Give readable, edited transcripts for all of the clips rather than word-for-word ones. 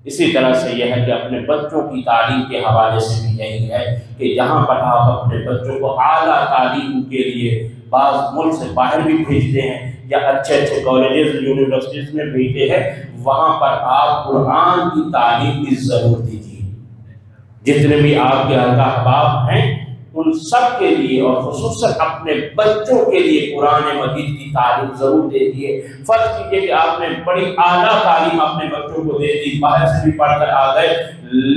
اسی طرح سے یہ ہے کہ اپنے بچوں کی تعلیم کے حوالے سے بھی یہی ہے کہ جہاں پر آپ اپنے بچوں کو اعلیٰ تعلیم کے لیے بعض ملک سے باہر بھی بھیجتے ہیں یا اچھے اچھے کالجز یونیورسٹیز میں بھیجتے ہیں، وہاں پر آپ قرآن کی تعلیم بھی ضرور دیجیے۔ جتنے بھی آپ کے احباب ہیں ان سب کے لیے اور خصوصاً اپنے بچوں کے لیے قرآن مجید کی تعلیم ضرور دے دیے۔ فرض کیجئے کہ آپ نے بڑی اعلیٰ تعلیم اپنے بچوں کو دے دی، باہر سے بھی پڑھ کر آ گئے،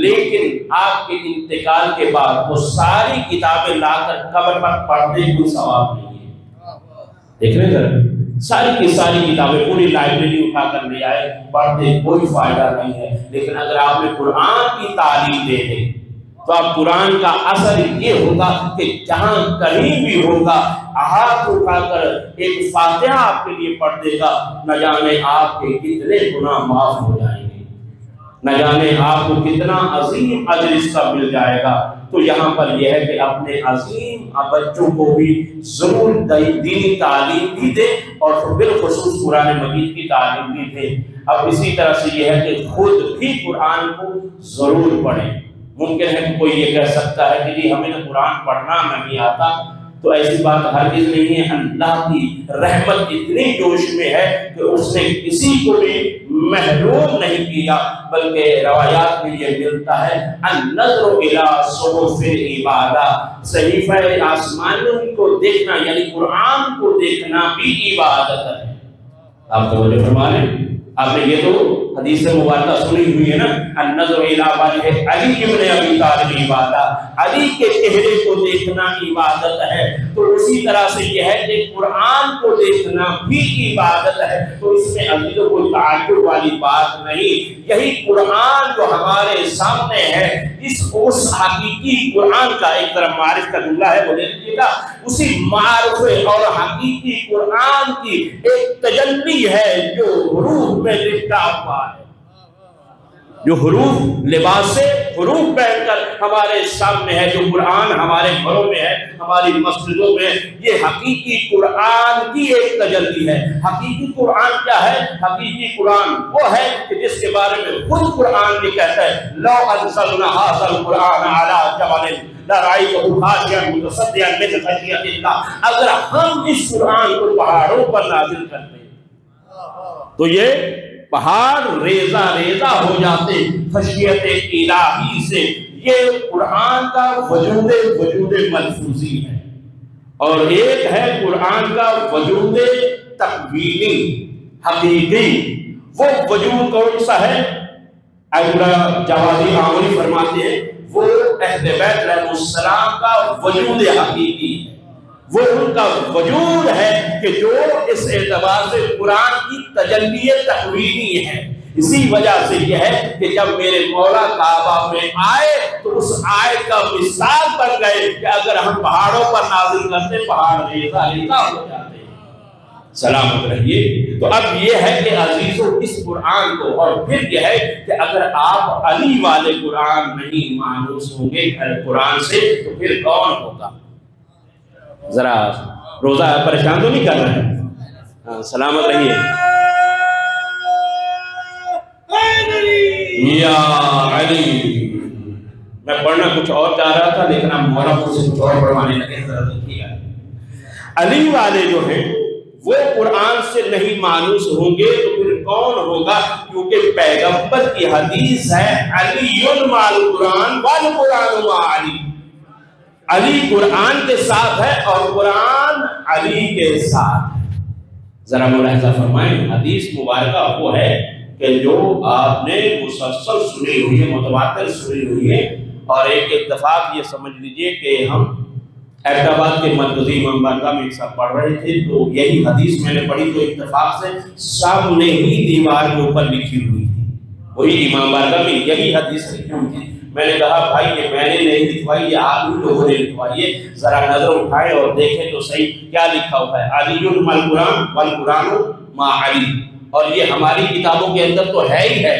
لیکن آپ کے انتقال کے بعد وہ ساری کتابیں لا کر قبر پر پڑھنے کوئی ثواب نہیں ہے۔ دیکھ رہے ہیں ساری کی ساری کتابیں پوری لائبریری اٹھا کر لے آئے، پڑھتے کوئی فائدہ نہیں ہے۔ لیکن اگر آپ نے قرآن کی تعلیم دے دے تو اب قرآن کا اثر یہ ہوگا کہ جہاں کہیں بھی ہوگا ہاتھ اٹھا کر ایک فاتحہ آپ کے لیے پڑھ دے گا، نہ جانے آپ کے کتنے گناہ معاف ہو جائیں گے، نہ جانے آپ کو کتنا عظیم اجر اس کا مل جائے گا۔ تو یہاں پر یہ ہے کہ اپنے عظیم بچوں کو بھی ضرور دینی تعلیم بھی دے اور بالخصوص قرآن مجید کی تعلیم بھی دے۔ اب اسی طرح سے یہ ہے کہ خود بھی قرآن کو ضرور پڑھیں۔ ممکن ہے کہ کوئی یہ کہہ سکتا ہے کہ جی ہمیں تو قرآن پڑھنا نہیں آتا، تو ایسی بات ہرگز نہیں ہے۔ اللہ کی رحمت اتنی جوش میں ہے کہ اس نے کسی کو بھی محروم نہیں کیا، بلکہ روایات میں یہ ملتا ہے النظر الی صحف عبادہ، صحیفہ آسمانوں کو دیکھنا یعنی قرآن کو دیکھنا بھی عبادت ہے۔ آپ توجہ فرما رہے ہیں؟ آپ نے یہ تو حدیث مبارکہ سنی ہوئی ہے نا، النظر الی وجہ علی ابن ابی طالب عبادت، علی کے چہرے کو دیکھنا عبادت ہے۔ تو اسی طرح سے یہ ہے کہ قرآن کو دیکھنا بھی عبادت ہے۔ تو اس میں عزیزوں کوئی تعجب والی بات نہیں۔ یہی قرآن جو ہمارے سامنے ہے، اس حقیقی قرآن کا ایک طرف معرف کا جملہ ہے وہ لے لیجیے گا، اسی معرف اور حقیقی قرآن کی ایک تجلی ہے جو حروف میں لپٹا ہوا ہے، جو حروف لباس حروف پہن کر ہمارے سامنے ہے، جو قرآن ہمارے گھروں میں ہے، ہماری مسجدوں میں، یہ حقیقی قرآن کی ایک تجلی ہے۔ حقیقی قرآن کیا ہے؟ حقیقی قرآن وہ ہے کہ جس کے بارے میں خود قرآن بھی کہتا ہے لو انزلنا ھذا القرآن علی جبل لرأیتہ خاشعا متصدعا من خشیۃ اللہ، اگر ہم اس قرآن کو پہاڑوں پر نازل کرتے تو یہ پہاڑ ریزہ ریزہ ہو جاتے خشیت الہی سے۔ یہ قرآن کا وجود ملفوظی ہے، اور ایک ہے قرآن کا وجود تکوینی حقیقی۔ وہ وجود کون سا ہے؟ اللہ جوادی آمری فرماتے ہیں وہ اہل بیت علیہ السلام کا وجود حقیقی ہے، وہ ان کا وجود ہے کہ جو اس اعتبار سے قرآن کی تجلی تکوینی ہے۔ اسی وجہ سے یہ ہے کہ جب میرے مولا کعبہ میں آئے تو اس آیت کا مثال بن گئے کہ اگر ہم پہاڑوں پر نازل کرتے پہاڑ ریزہ ریزہ ہو جاتے۔ سلامت رہیے۔ تو اب یہ ہے کہ عزیزوں اس قرآن کو، اور پھر یہ ہے کہ اگر آپ علی والے قرآن نہیں مانوس ہوں گے قرآن سے تو پھر کون ہوگا؟ ذرا روزہ پریشان تو نہیں کر رہے ہیں؟ سلامت رہیے۔ یا علی، میں پڑھنا کچھ اور چاہ رہا تھا لیکن اب محرم سے کچھ اور پڑھوانے لگے، ذرا دیکھیے گا۔ علی والے جو ہیں وہ قرآن سے نہیں مانوس ہوں گے تو پھر کون ہوگا؟ کیونکہ پیغمبر کی حدیث ہے علی مع القرآن والقرآن مع علی، علی قرآن کے ساتھ ہے اور قرآن علی کے ساتھ ہے۔ ذرا ملاحظہ فرمائیں، حدیث مبارکہ وہ ہے کہ جو آپ نے مسلسل سنی ہوئی ہے، متواتر سنی ہوئی ہے، اور ایک اتفاق یہ سمجھ لیجئے کہ ہم احمدآباد کے مرکزی امام بارگاہ میں ایک ساتھ پڑھ رہے تھے تو یہی حدیث میں نے پڑھی تو اتفاق سے سامنے ہی دیوار کے اوپر لکھی ہوئی تھی، وہی امام بارگاہ میں یہی حدیث لکھی ہوئی تھی۔ میں نے کہا بھائی یہ میں نے نہیں لکھوائی، یہ آپ ہی لوگوں نے لکھوائی ہے، ذرا نظر اٹھائیں اور دیکھیں تو صحیح کیا لکھا ہوا ہے، علی مع القرآن والقرآن مع علی۔ اور یہ ہماری کتابوں کے اندر تو ہے ہی ہے،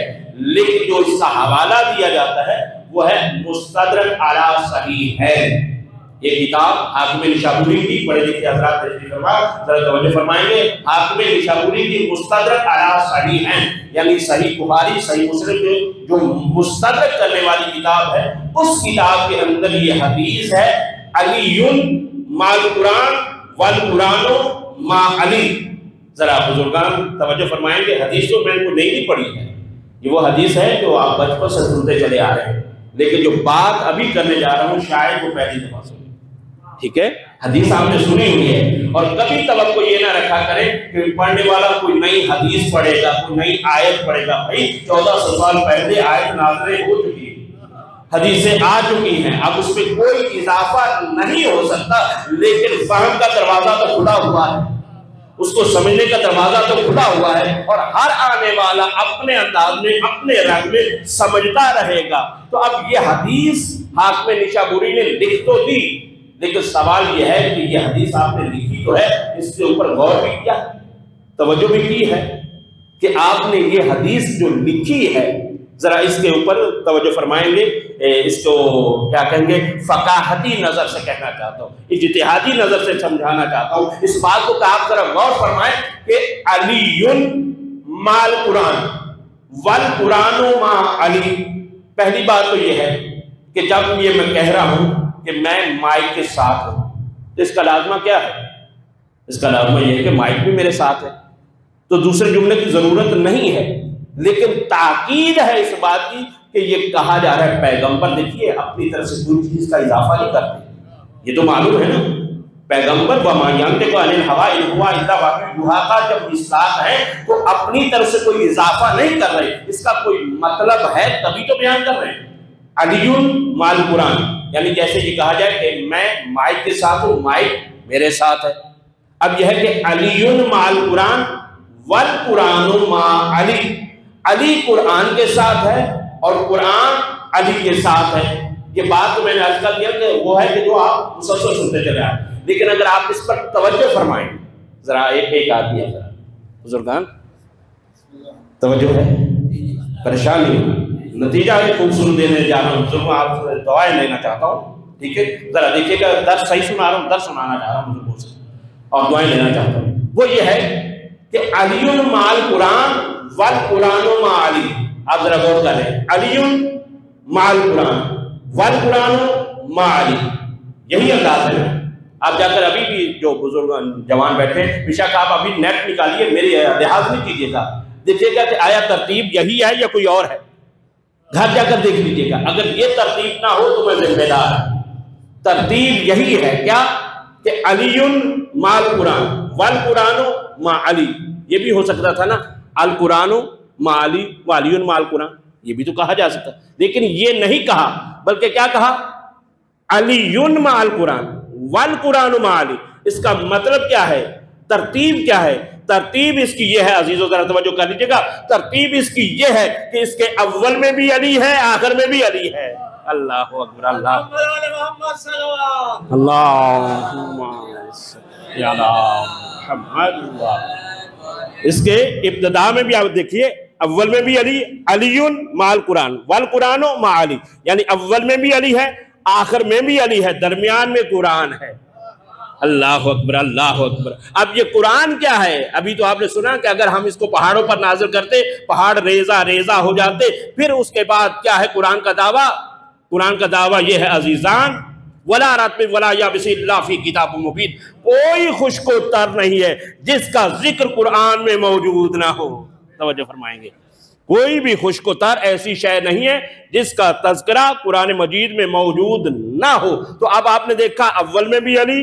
لیکن جو اس کا حوالہ دیا جاتا ہے وہ ہے مستدرک علی صحیح ہے، یہ کتاب حاکم نشابوری کی، پڑھے لکھے حضرات تشریف فرما ذرا توجہ فرمائیں گے، حاکم نشابوری کی مستدرک علی صحیحین، یعنی صحیح بخاری صحیح مسلم جو مستدرک کرنے والی کتاب ہے، اس کتاب کے اندر یہ حدیث ہے علی مع القرآن والقرآن مع علی۔ ذرا بزرگان توجہ فرمائیں گے، حدیث تو میں نے کو نہیں پڑھی ہے، یہ وہ حدیث ہے جو آپ بچپن سے سنتے چلے آ رہے ہیں، لیکن جو بات ابھی کرنے جا رہا ہوں شاید وہ پہلی دفعہ سنی، ٹھیک ہے؟ حدیث آپ نے سنی ہوئی ہے، اور کبھی توقع یہ نہ رکھا کریں کہ پڑھنے والا کوئی نئی حدیث پڑھے گا، کوئی نئی آیت پڑھے گا۔ بھائی 1400 سال پہلے آیت نازل ہو چکی ہے، حدیثیں آ چکی ہیں، اب اس میں کوئی اضافہ نہیں ہو سکتا، لیکن فہم کا دروازہ تو کھلا ہوا ہے، اس کو سمجھنے کا دروازہ تو کھلا ہوا ہے، اور ہر آنے والا اپنے انداز میں اپنے رنگ میں سمجھتا رہے گا۔ تو اب یہ حدیث حاکم نشابوری نے لکھ تو دی، لیکن سوال یہ ہے کہ یہ حدیث آپ نے لکھی تو ہے، اس کے اوپر غور بھی کیا، توجہ بھی کی ہے کہ آپ نے یہ حدیث جو لکھی ہے، ذرا اس کے اوپر توجہ فرمائیں گے، اس کو کیا کہیں گے، فقاہتی نظر سے کہنا چاہتا ہوں، اجتہادی نظر سے سمجھانا چاہتا ہوں اس بات کو کہ آپ ذرا غور فرمائیں کہ علی مع القرآن والقرآن مع علی۔ پہلی بات تو یہ ہے کہ جب یہ میں کہہ رہا ہوں کہ میں مائک کے ساتھ ہوں، تو اس کا لازمہ کیا ہے؟ اس کا لازمہ یہ ہے کہ مائک بھی میرے ساتھ ہے، تو دوسرے جملے کی ضرورت نہیں ہے، لیکن تاکید ہے اس بات کی کہ یہ کہا جا رہا ہے پیغمبر دیکھیے اپنی طرف سے کوئی چیز کا اضافہ نہیں کرتے، یہ تو معلوم ہے نا، پیغمبر وما ينطق عن الهوى ان هو الا وحی یوحی کا جب اصلاح ہے تو اپنی طرف سے کوئی اضافہ نہیں کر رہے، اس کا کوئی مطلب ہے تبھی تو بیان کر رہے ہیں۔ علی مع القرآن، یعنی جیسے یہ کہا جائے کہ میں مائک کے ساتھ ہوں، مائک میرے ساتھ ہے۔ اب یہ ہے کہ علی مع القرآن والقرآن مع علی، علی قرآن کے ساتھ ہے اور قرآن علی کے ساتھ ہے۔ یہ بات تو میں نے عرض کر دیا کہ وہ ہے کہ جو آپ مسلسل سنتے چلے آئے، لیکن اگر آپ اس پر توجہ فرمائیں ذرا ایک آدمی ہے، ذرا بزرگان توجہ ہے، پریشان نہیں ہوگا، نتیجہ ایک خوبصورت دینے جا رہا ہوں، ضرور آپ سے دعائیں لینا چاہتا ہوں، ٹھیک ہے؟ ذرا دیکھیے گا درس صحیح سنا رہا ہوں، درس سنانا چاہ رہا ہوں بزرگوں سے، اور دعائیں لینا چاہتا ہوں۔ وہ یہ ہے کہ علی مع القرآن والقرآن مع علی، آپ ذرا غور کریں، علی مع القرآن والقرآن مع علی، یہی انداز ہے۔ آپ جا کر ابھی بھی جو بزرگ جوان بیٹھے ہیں، بیشک آپ ابھی نیٹ نکالیے، میری لحاظ نہیں کیجیے گا، دیکھیے گا کہ آیا ترتیب یہی ہے یا کوئی اور ہے، گھر جا کر دیکھ لیجیے گا، اگر یہ ترتیب نہ ہو تو میں ذمہ دار ہوں۔ ترتیب یہی ہے کیا کہ علی مع القرآن والقرآن مع علی، یہ بھی ہو سکتا تھا نا القرآن مع علی وعلی مع القرآن، یہ بھی تو کہا جا سکتا، لیکن یہ نہیں کہا، بلکہ کیا کہا؟ علی مع القرآن والقرآن مع علی۔ اس کا مطلب کیا ہے؟ ترتیب کیا ہے؟ ترتیب اس کی یہ ہے، عزیزو ذرا توجہ کر لیجیے گا، ترتیب اس کی یہ ہے کہ اس کے اول میں بھی علی ہے، آخر میں بھی علی ہے۔ اللہ اکبر، اللہ اللہم صلی علی محمد۔ اس کے ابتدا میں بھی آپ دیکھیے، اول میں بھی علی، علی مع القرآن والقرآن مع علی، یعنی اول میں بھی علی ہے، آخر میں بھی علی ہے، درمیان میں قرآن ہے۔ اللہ اکبر، اللہ اکبر۔ اب یہ قرآن کیا ہے؟ ابھی تو آپ نے سنا کہ اگر ہم اس کو پہاڑوں پر نازل کرتے، پہاڑ ریزہ ریزہ ہو جاتے، پھر اس کے بعد کیا ہے قرآن کا دعویٰ؟ قرآن کا دعویٰ یہ ہے عزیزان، ولا رطب ولا یابس الا فی کتاب مبین، کوئی خشک و تر نہیں ہے جس کا ذکر قرآن میں موجود نہ ہو۔ توجہ فرمائیں گے، کوئی بھی خشک و تر ایسی شے نہیں ہے جس کا تذکرہ قرآن مجید میں موجود نہ ہو۔ تو اب آپ نے دیکھا اول میں بھی علی،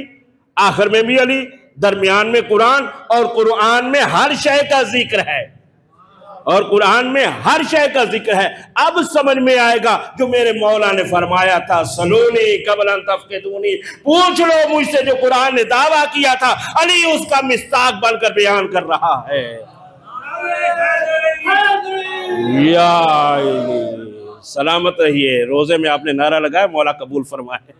آخر میں بھی علی، درمیان میں قرآن، اور قرآن میں ہر شے کا ذکر ہے، اور قرآن میں ہر شے کا ذکر ہے۔ اب سمجھ میں آئے گا جو میرے مولا نے فرمایا تھا، سلونی قبل ان تفقدونی، پوچھ لو مجھ سے جو قرآن نے دعویٰ کیا تھا، علی اس کا مصداق بن کر بیان کر رہا ہے۔ یا علی سلامت رہیے، روزے میں آپ نے نعرہ لگایا، مولا قبول فرمائے۔